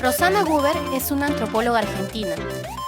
Rosana Huber es una antropóloga argentina,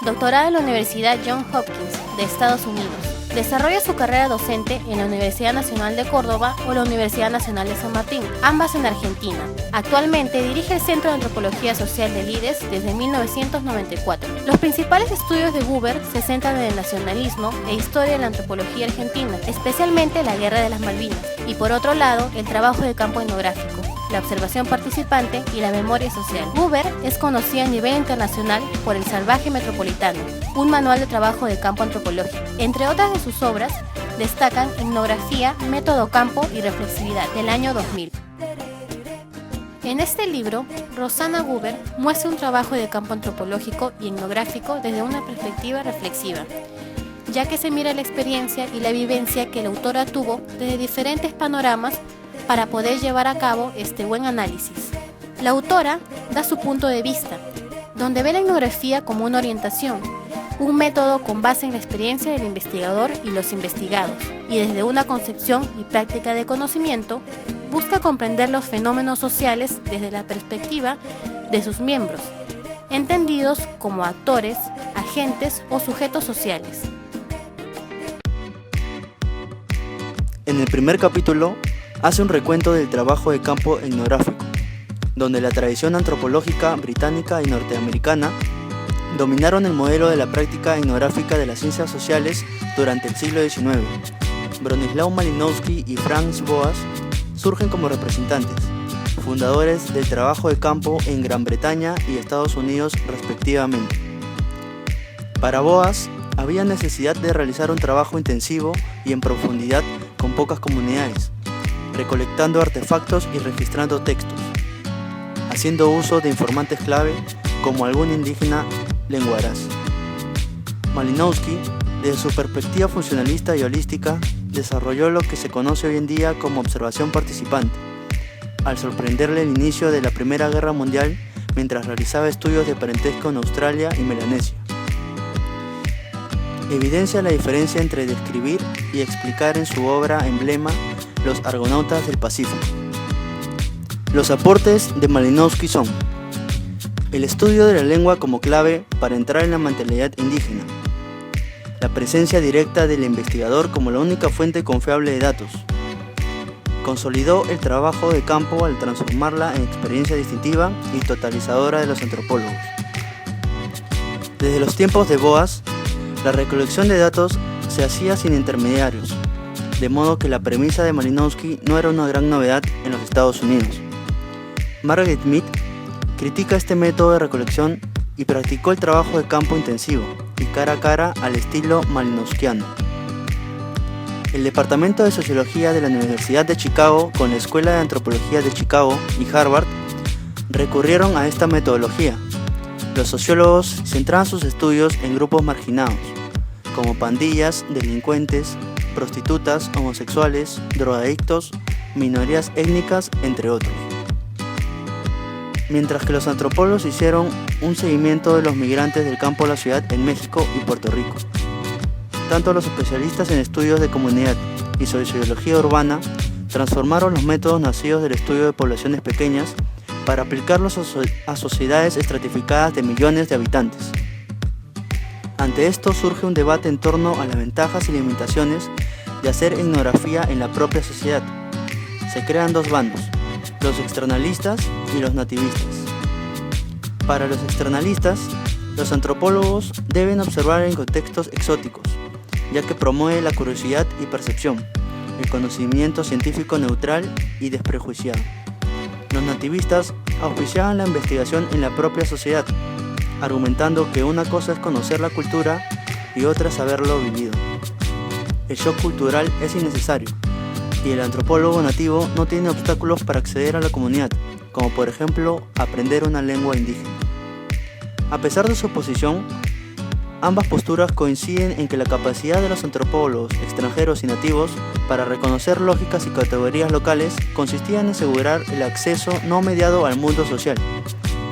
doctorada en la Universidad Johns Hopkins de Estados Unidos. Desarrolla su carrera docente en la Universidad Nacional de Córdoba o la Universidad Nacional de San Martín, ambas en Argentina. Actualmente dirige el Centro de Antropología Social del IDES desde 1994. Los principales estudios de Huber se centran en el nacionalismo e historia de la antropología argentina, especialmente la Guerra de las Malvinas, y por otro lado, el trabajo de campo etnográfico, la observación participante y la memoria social. Huber es conocida a nivel internacional por El Salvaje Metropolitano, un manual de trabajo de campo antropológico. Entre otras de sus obras, destacan Etnografía, Método Campo y Reflexividad, del año 2000. En este libro, Rosana Huber muestra un trabajo de campo antropológico y etnográfico desde una perspectiva reflexiva, ya que se mira la experiencia y la vivencia que la autora tuvo desde diferentes panoramas para poder llevar a cabo este buen análisis. La autora da su punto de vista, donde ve la etnografía como una orientación, un método con base en la experiencia del investigador y los investigados, y desde una concepción y práctica de conocimiento, busca comprender los fenómenos sociales desde la perspectiva de sus miembros, entendidos como actores, agentes o sujetos sociales. En el primer capítulo, hace un recuento del trabajo de campo etnográfico, donde la tradición antropológica británica y norteamericana dominaron el modelo de la práctica etnográfica de las ciencias sociales durante el siglo XIX. Bronislaw Malinowski y Franz Boas surgen como representantes, fundadores del trabajo de campo en Gran Bretaña y Estados Unidos respectivamente. Para Boas, había necesidad de realizar un trabajo intensivo y en profundidad con pocas comunidades, recolectando artefactos y registrando textos, haciendo uso de informantes clave como algún indígena lenguaraz. Malinowski, desde su perspectiva funcionalista y holística, desarrolló lo que se conoce hoy en día como observación participante, al sorprenderle el inicio de la Primera Guerra Mundial mientras realizaba estudios de parentesco en Australia y Melanesia. Evidencia la diferencia entre describir y explicar en su obra emblema Los Argonautas del Pacífico. Los aportes de Malinowski son: el estudio de la lengua como clave para entrar en la mentalidad indígena, la presencia directa del investigador como la única fuente confiable de datos, consolidó el trabajo de campo al transformarla en experiencia distintiva y totalizadora de los antropólogos. Desde los tiempos de Boas, la recolección de datos se hacía sin intermediarios, de modo que la premisa de Malinowski no era una gran novedad en los Estados Unidos. Margaret Mead critica este método de recolección y practicó el trabajo de campo intensivo y cara a cara al estilo malinowskiano. El Departamento de Sociología de la Universidad de Chicago con la Escuela de Antropología de Chicago y Harvard recurrieron a esta metodología. Los sociólogos centraban sus estudios en grupos marginados, como pandillas, delincuentes, prostitutas, homosexuales, drogadictos, minorías étnicas, entre otros. Mientras que los antropólogos hicieron un seguimiento de los migrantes del campo a la ciudad en México y Puerto Rico. Tanto los especialistas en estudios de comunidad y sociología urbana transformaron los métodos nacidos del estudio de poblaciones pequeñas para aplicarlos a sociedades estratificadas de millones de habitantes. Ante esto surge un debate en torno a las ventajas y limitaciones de hacer etnografía en la propia sociedad. Se crean dos bandos, los externalistas y los nativistas. Para los externalistas, los antropólogos deben observar en contextos exóticos, ya que promueve la curiosidad y percepción, el conocimiento científico neutral y desprejuiciado. Los nativistas auspiciaban la investigación en la propia sociedad, argumentando que una cosa es conocer la cultura y otra es haberlo vivido. El shock cultural es innecesario, y el antropólogo nativo no tiene obstáculos para acceder a la comunidad, como por ejemplo aprender una lengua indígena. A pesar de su oposición, ambas posturas coinciden en que la capacidad de los antropólogos extranjeros y nativos para reconocer lógicas y categorías locales consistía en asegurar el acceso no mediado al mundo social,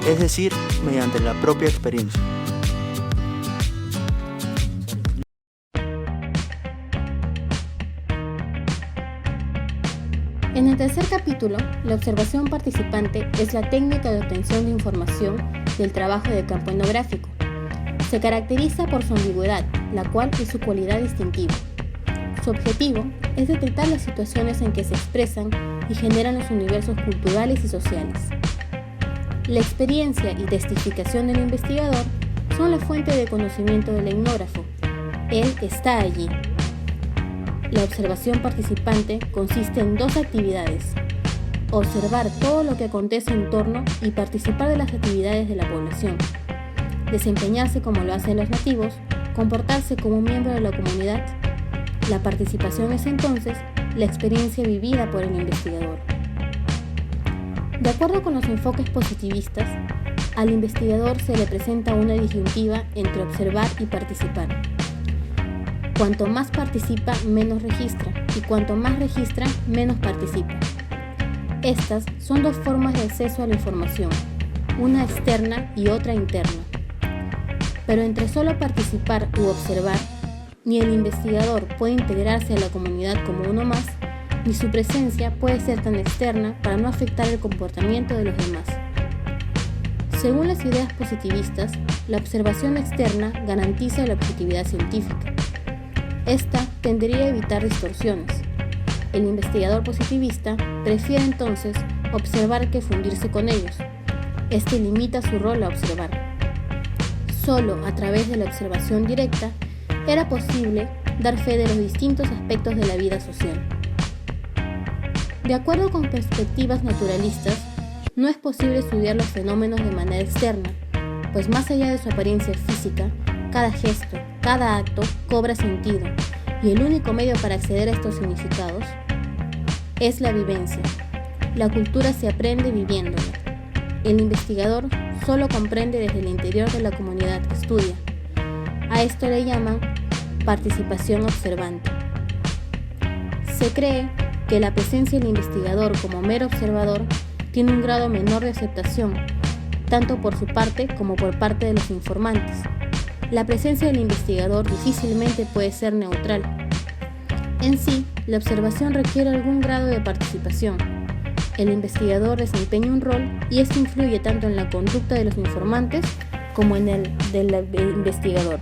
es decir, mediante la propia experiencia. En el tercer capítulo, la observación participante es la técnica de obtención de información del trabajo de campo etnográfico. Se caracteriza por su ambigüedad, la cual es su cualidad distintiva. Su objetivo es detectar las situaciones en que se expresan y generan los universos culturales y sociales. La experiencia y testificación del investigador son la fuente de conocimiento del etnógrafo. Él está allí. La observación participante consiste en dos actividades: observar todo lo que acontece en torno y participar de las actividades de la población, desempeñarse como lo hacen los nativos, comportarse como un miembro de la comunidad. La participación es entonces la experiencia vivida por el investigador. De acuerdo con los enfoques positivistas, al investigador se le presenta una disyuntiva entre observar y participar. Cuanto más participa, menos registra, y cuanto más registra, menos participa. Estas son dos formas de acceso a la información, una externa y otra interna. Pero entre solo participar u observar, ni el investigador puede integrarse a la comunidad como uno más, ni su presencia puede ser tan externa para no afectar el comportamiento de los demás. Según las ideas positivistas, la observación externa garantiza la objetividad científica. Esta tendería a evitar distorsiones. El investigador positivista prefiere entonces observar que fundirse con ellos. Este limita su rol a observar. Solo a través de la observación directa era posible dar fe de los distintos aspectos de la vida social. De acuerdo con perspectivas naturalistas, no es posible estudiar los fenómenos de manera externa, pues más allá de su apariencia física, cada gesto, cada acto cobra sentido, y el único medio para acceder a estos significados es la vivencia. La cultura se aprende viviéndola. El investigador solo comprende desde el interior de la comunidad que estudia. A esto le llaman participación observante. Se cree que la presencia del investigador como mero observador tiene un grado menor de aceptación, tanto por su parte como por parte de los informantes. La presencia del investigador difícilmente puede ser neutral. En sí, la observación requiere algún grado de participación. El investigador desempeña un rol y esto influye tanto en la conducta de los informantes como en el del investigador.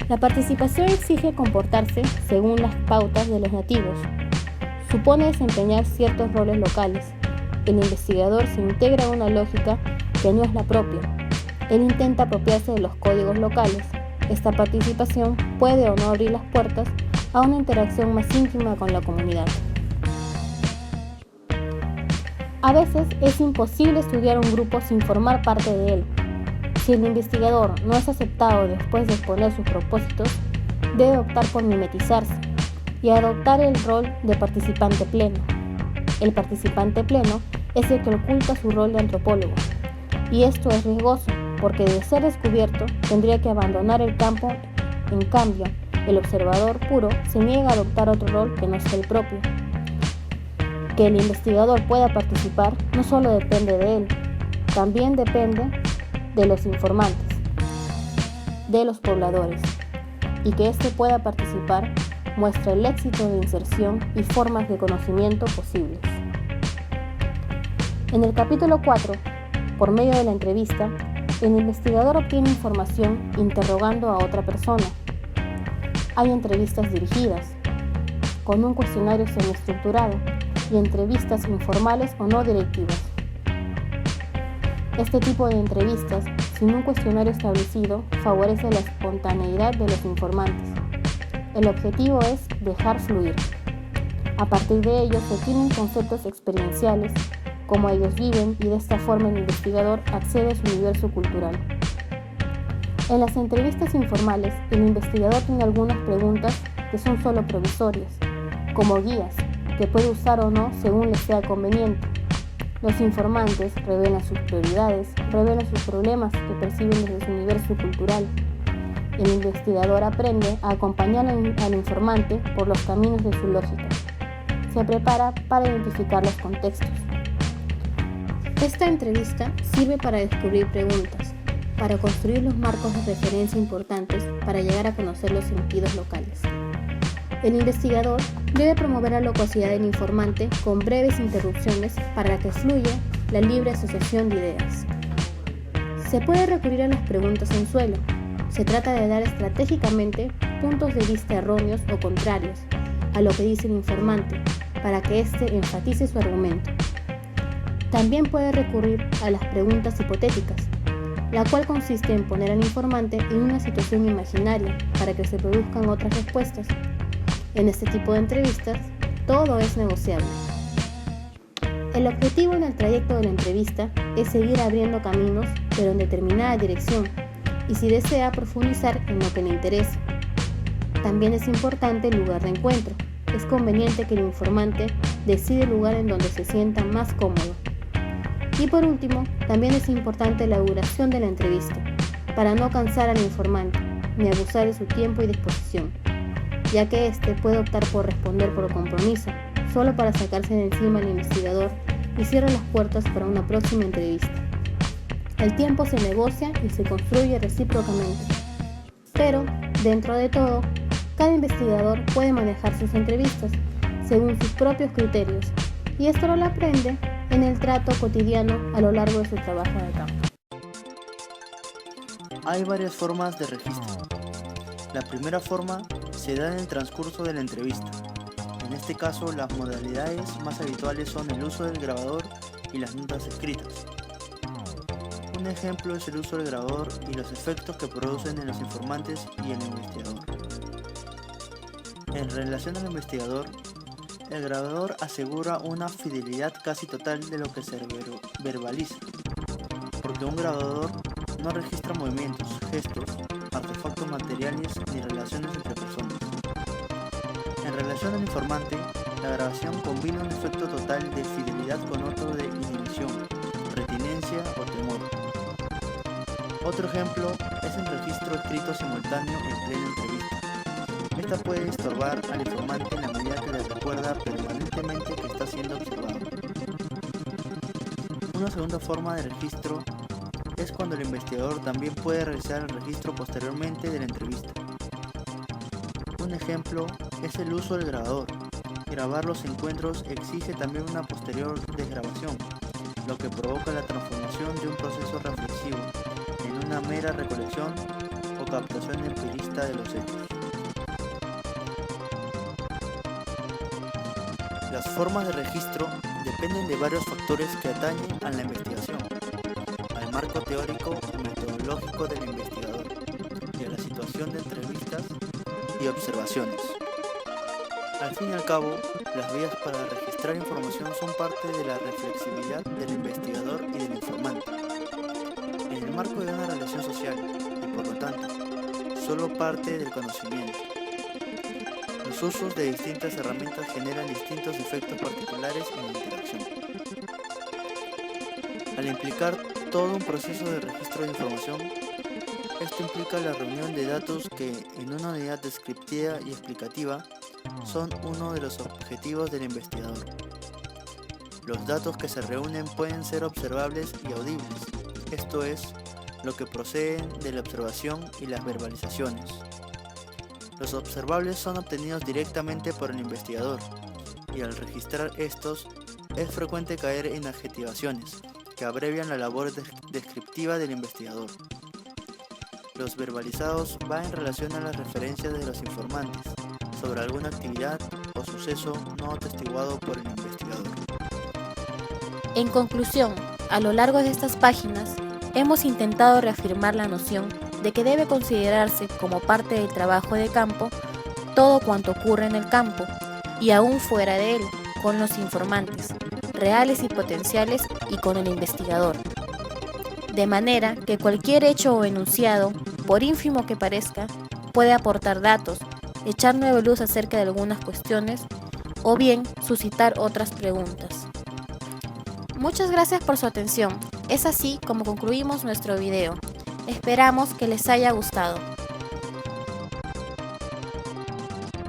La participación exige comportarse según las pautas de los nativos. Supone desempeñar ciertos roles locales. El investigador se integra a una lógica que no es la propia. Él intenta apropiarse de los códigos locales. Esta participación puede o no abrir las puertas a una interacción más íntima con la comunidad. A veces es imposible estudiar un grupo sin formar parte de él. Si el investigador no es aceptado después de exponer sus propósitos, debe optar por mimetizarse y adoptar el rol de participante pleno. El participante pleno es el que oculta su rol de antropólogo, y esto es riesgoso porque de ser descubierto tendría que abandonar el campo. En cambio, el observador puro se niega a adoptar otro rol que no sea el propio. Que el investigador pueda participar no solo depende de él, también depende de los informantes, de los pobladores, y que éste pueda participar muestra el éxito de inserción y formas de conocimiento posibles. En el capítulo 4, por medio de la entrevista, el investigador obtiene información interrogando a otra persona. Hay entrevistas dirigidas, con un cuestionario semiestructurado, y entrevistas informales o no directivas. Este tipo de entrevistas, sin un cuestionario establecido, favorece la espontaneidad de los informantes. El objetivo es dejar fluir. A partir de ellos se obtienen conceptos experienciales, cómo ellos viven, y de esta forma el investigador accede a su universo cultural. En las entrevistas informales, el investigador tiene algunas preguntas que son solo provisorias, como guías, que puede usar o no según le sea conveniente. Los informantes revelan sus prioridades, revelan sus problemas que perciben desde su universo cultural. El investigador aprende a acompañar al informante por los caminos de su lógica. Se prepara para identificar los contextos. Esta entrevista sirve para descubrir preguntas, para construir los marcos de referencia importantes para llegar a conocer los sentidos locales. El investigador debe promover la locuacidad del informante con breves interrupciones para que fluya la libre asociación de ideas. Se puede recurrir a las preguntas anzuelo. Se trata de dar estratégicamente puntos de vista erróneos o contrarios a lo que dice el informante para que éste enfatice su argumento. También puede recurrir a las preguntas hipotéticas, la cual consiste en poner al informante en una situación imaginaria para que se produzcan otras respuestas. En este tipo de entrevistas, todo es negociable. El objetivo en el trayecto de la entrevista es seguir abriendo caminos, pero en determinada dirección, y si desea profundizar en lo que le interesa. También es importante el lugar de encuentro. Es conveniente que el informante decida el lugar en donde se sienta más cómodo. Y por último, también es importante la duración de la entrevista, para no cansar al informante, ni abusar de su tiempo y disposición, ya que éste puede optar por responder por compromiso, solo para sacarse de encima al investigador y cierra las puertas para una próxima entrevista. El tiempo se negocia y se construye recíprocamente, pero, dentro de todo, cada investigador puede manejar sus entrevistas según sus propios criterios, y esto lo aprende en el trato cotidiano a lo largo de su trabajo de campo. Hay varias formas de registro. La primera forma se da en el transcurso de la entrevista. En este caso, las modalidades más habituales son el uso del grabador y las notas escritas. Un ejemplo es el uso del grabador y los efectos que producen en los informantes y el investigador. En relación al investigador, el grabador asegura una fidelidad casi total de lo que se verbaliza, porque un grabador no registra movimientos, gestos, artefactos materiales ni relaciones entre personas. En relación al informante, la grabación combina un efecto total de fidelidad con otro de inhibición, retinencia o temor. Otro ejemplo es el registro escrito simultáneo en plena entrevista. Esta puede estorbar al informante en la medida que le recuerda permanentemente que está siendo observado. Una segunda forma de registro es cuando el investigador también puede realizar el registro posteriormente de la entrevista. Un ejemplo es el uso del grabador. Grabar los encuentros exige también una posterior desgrabación, lo que provoca la transformación de un proceso reflexivo en una mera recolección o captación empirista de los hechos. Las formas de registro dependen de varios factores que atañen a la investigación, al marco teórico y metodológico del investigador y a la situación de entrevistas y observaciones. Al fin y al cabo, las vías para registrar información son parte de la reflexibilidad del investigador y del informante, en el marco de una relación social y, por lo tanto, solo parte del conocimiento. Los usos de distintas herramientas generan distintos efectos particulares en la interacción. Al implicar todo un proceso de registro de información, esto implica la reunión de datos que, en una unidad descriptiva y explicativa, son uno de los objetivos del investigador. Los datos que se reúnen pueden ser observables y audibles, esto es, lo que proceden de la observación y las verbalizaciones. Los observables son obtenidos directamente por el investigador, y al registrar estos, es frecuente caer en adjetivaciones, que abrevian la labor descriptiva del investigador. Los verbalizados van en relación a las referencias de los informantes sobre alguna actividad o suceso no atestiguado por el investigador. En conclusión, a lo largo de estas páginas, hemos intentado reafirmar la noción de que debe considerarse como parte del trabajo de campo todo cuanto ocurre en el campo y aún fuera de él, con los informantes, reales y potenciales, y con el investigador. De manera que cualquier hecho o enunciado, por ínfimo que parezca, puede aportar datos, echar nueva luz acerca de algunas cuestiones o bien suscitar otras preguntas. Muchas gracias por su atención. Es así como concluimos nuestro video. Esperamos que les haya gustado.